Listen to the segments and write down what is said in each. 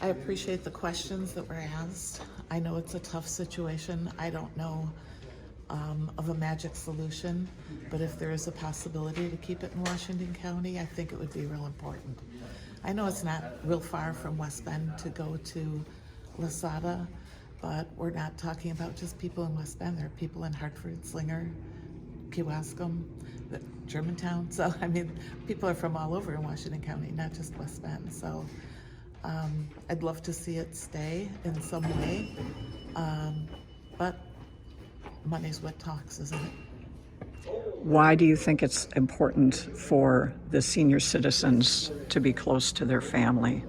I appreciate the questions that were asked. I know it's a tough situation. I don't know of a magic solution, but if there is a possibility to keep it in Washington County, I think it would be real important. I know it's not real far from West Bend to go to Lasada, but we're not talking about just people in West Bend. There are people in Hartford, Slinger, Kewaskum, Germantown. So, I mean, people are from all over in Washington County, not just West Bend. So, I'd love to see it stay in some way, but money's what talks, isn't it? Why do you think it's important for the senior citizens to be close to their family?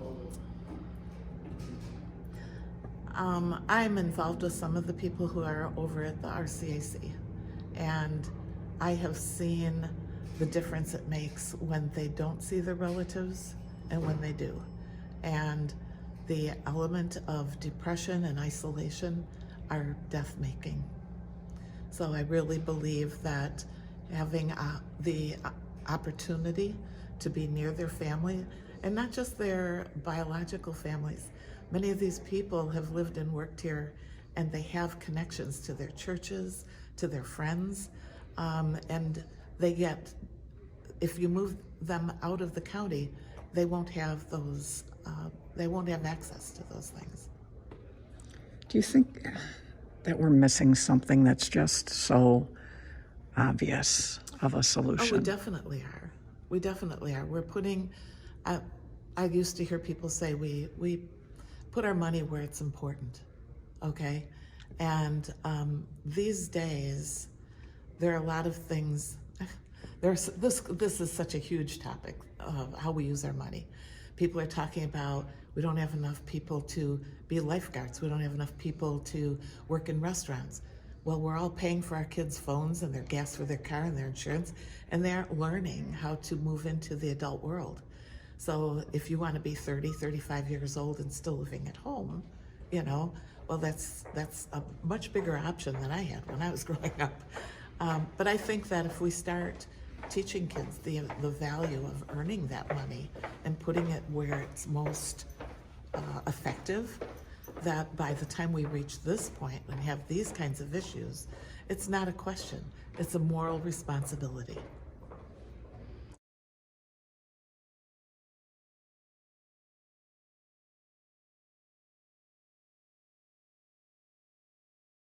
I'm involved with some of the people who are over at the RCAC, and I have seen the difference it makes when they don't see their relatives and when they do. And the element of depression and isolation are death-making. So I really believe that having the opportunity to be near their family, and not just their biological families. Many of these people have lived and worked here, and they have connections to their churches, to their friends, and they get, if you move them out of the county, they won't have those, they won't have access to those things. Do you think that we're missing something that's just so obvious of a solution? Oh, we definitely are. We definitely are. We're putting, I used to hear people say we put our money where it's important, okay? And these days, there are a lot of things, this is such a huge topic of how we use our money. People are talking about we don't have enough people to be lifeguards. We don't have enough people to work in restaurants. Well, we're all paying for our kids' phones and their gas for their car and their insurance, and they aren't learning how to move into the adult world. So if you want to be 30, 35 years old and still living at home, you know, well, that's a much bigger option than I had when I was growing up. But I think that if we start teaching kids the value of earning that money and putting it where it's most effective, that by the time we reach this point and have these kinds of issues, it's not a question, it's a moral responsibility.